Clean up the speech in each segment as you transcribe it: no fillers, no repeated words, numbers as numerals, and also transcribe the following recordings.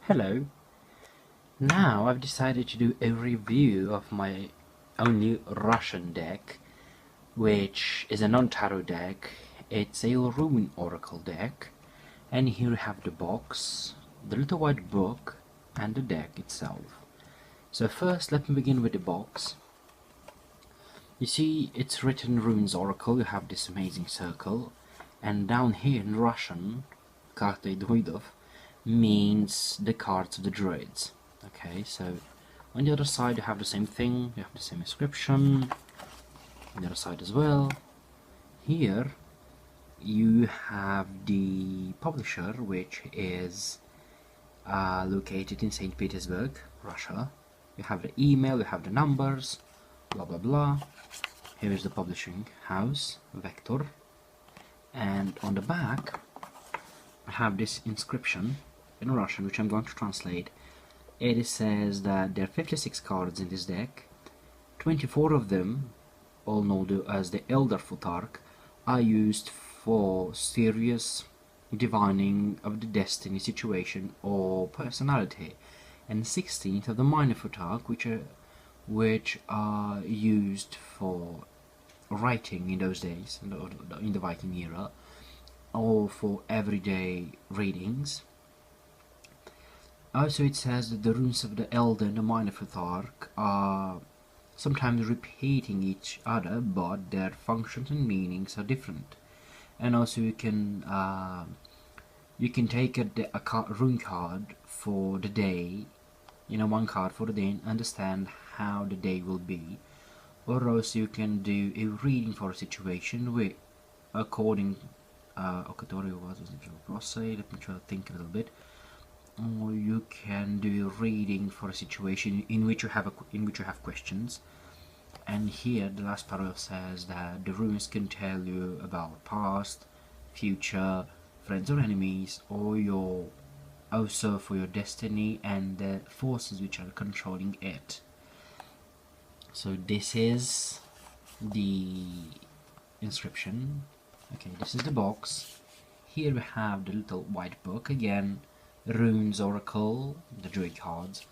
Hello. Now I've decided to do a review of my only Russian deck, which is a non-tarot deck. It's a Rune Oracle deck, and here you have the box, the little white book, and the deck itself. So first, let me begin with the box. You see, it's written Runes Oracle. You have this amazing circle, and down here in Russian, Karty Druidov means the cards of the druids. Okay, so on the other side you have the same thing, you have the same inscription, on the other side as well. Here you have the publisher, which is located in St. Petersburg, Russia. You have the email, you have the numbers, blah blah blah. Here is the publishing house, Vector, and on the back I have this inscription in Russian, which I'm going to translate. It says that there are 56 cards in this deck. 24 of them, all known as the Elder Futhark, are used for serious divining of the destiny, situation, or personality, and 16 of the Minor Futhark, which are used for writing in those days, in the Viking era, or for everyday readings. Also, it says that the runes of the Elder and the Minor Futhark are sometimes repeating each other, but their functions and meanings are different. And also, you can take a rune card for the day, one card for the day, and understand how the day will be. Or also, you can do a reading for a situation with, according, let me try to think a little bit. Or you can do a reading for a situation in which you have questions. And here the last paragraph says that the runes can tell you about past, future, friends or enemies, or also for your destiny and the forces which are controlling it. So this is the inscription. Okay, this is the box. Here we have the little white book again. Runes Oracle, the druid cards,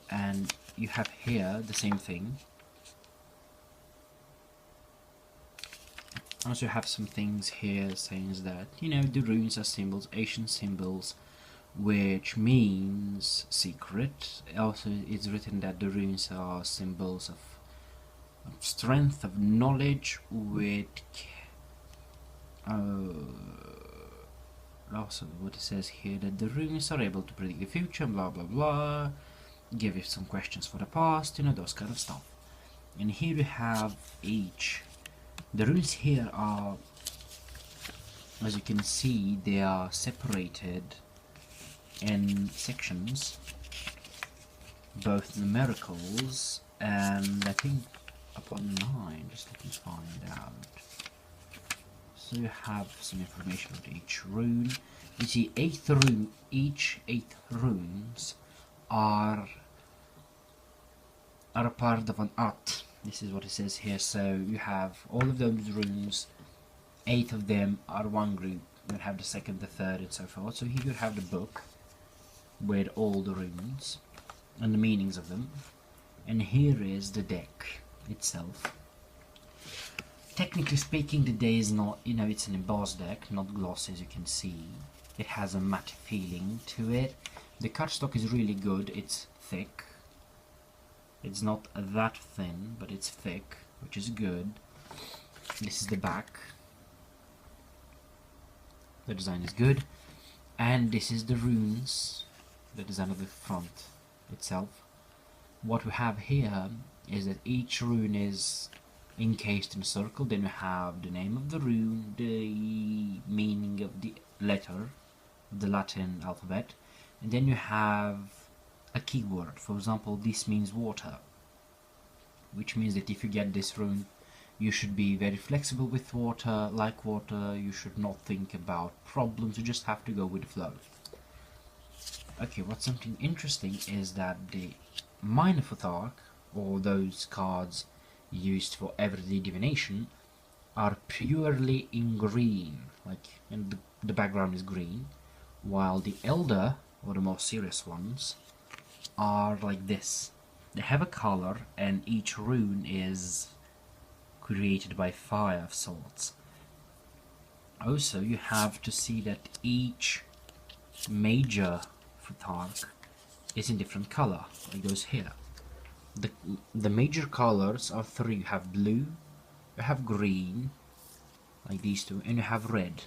and you have here the same thing. Also have some things here saying that the runes are symbols, ancient symbols, which means secret. Also it's written that the runes are symbols of strength, of knowledge, with also what it says here, that the runes are able to predict the future, blah blah blah, give you some questions for the past, those kind of stuff. And here we have each. The runes here are, as you can see, they are separated in sections, both numericals and I think upon 9, just let me find out. So you have some information about each rune. You see, each 8 runes are a part of an art. This is what it says here. So you have all of those runes, 8 of them are one group. You have the second, the third, and so forth. So here you have the book with all the runes and the meanings of them. And here is the deck itself. Technically speaking, the day is not, it's an embossed deck, not glossy, as you can see. It has a matte feeling to it. The cardstock is really good. It's thick. It's not that thin, but it's thick, which is good. This is the back. The design is good. And this is the runes, the design of the front itself. What we have here is that each rune is encased in a circle. Then we have the name of the rune, the meaning of the letter of the Latin alphabet, and then you have a keyword. For example, this means water, which means that if you get this rune, you should be very flexible with water, like water. You should not think about problems, you just have to go with the flow. Okay, what's something interesting is that the Minor Futhark, or those cards used for everyday divination, are purely in green, like the background is green, while the Elder or the more serious ones, are like this. They have a color, and each rune is created by fire of sorts. Also, you have to see that each major Futhark is in different color. It goes here. The major colors are three. You have blue, you have green, like these two, and you have red.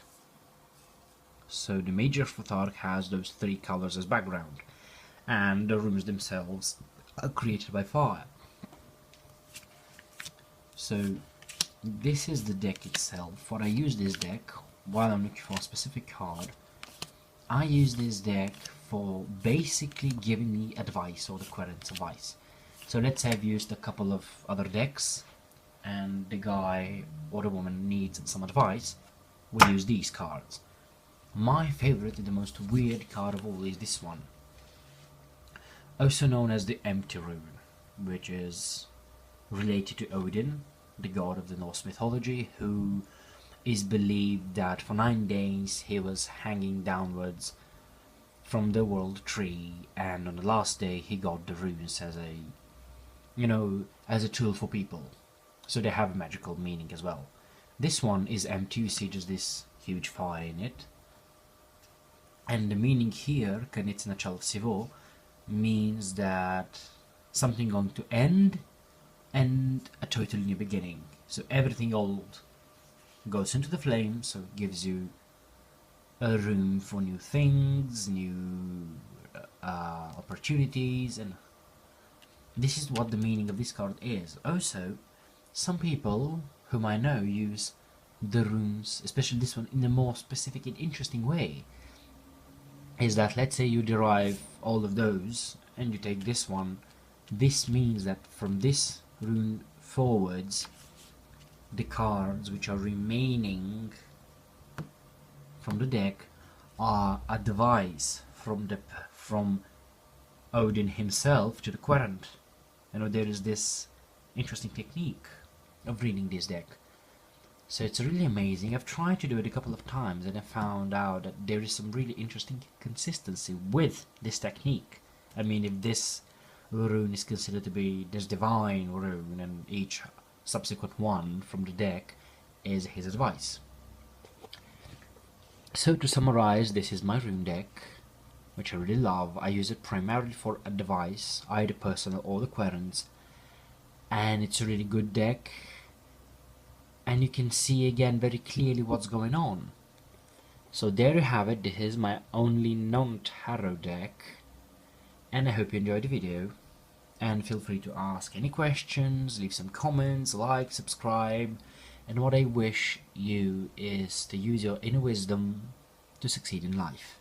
So the major Futhark has those three colors as background, and the rooms themselves are created by fire. So this is the deck itself. What I use this deck while I'm looking for a specific card, I use this deck for basically giving me advice, or the Querent's advice. So let's say I've used a couple of other decks and the guy or the woman needs some advice, we use these cards. My favorite and the most weird card of all is this one, also known as the Empty Rune, which is related to Odin, the god of the Norse mythology, who is believed that for 9 days he was hanging downwards from the world tree, and on the last day he got the runes as a, as a tool for people. So they have a magical meaning as well. This one is empty, you see just this huge fire in it. And the meaning here, Kanitz Nachal Sivo, means that something going to end and a totally new beginning. So everything old goes into the flame, so it gives you a room for new things, new opportunities, and this is what the meaning of this card is. Also, some people whom I know use the runes, especially this one, in a more specific and interesting way. Is that, let's say you derive all of those and you take this one, this means that from this rune forwards, the cards which are remaining from the deck are advice from Odin himself to the Querent. There is this interesting technique of reading this deck. So it's really amazing. I've tried to do it a couple of times and I found out that there is some really interesting consistency with this technique. I mean, if this rune is considered to be this divine rune, and each subsequent one from the deck is his advice. So to summarize, this is my rune deck, which I really love. I use it primarily for advice, either personal or the Querents, and it's a really good deck. And you can see again very clearly what's going on. So there you have it. This is my only non-tarot deck, and I hope you enjoyed the video, and feel free to ask any questions, leave some comments, like, subscribe, and what I wish you is to use your inner wisdom to succeed in life.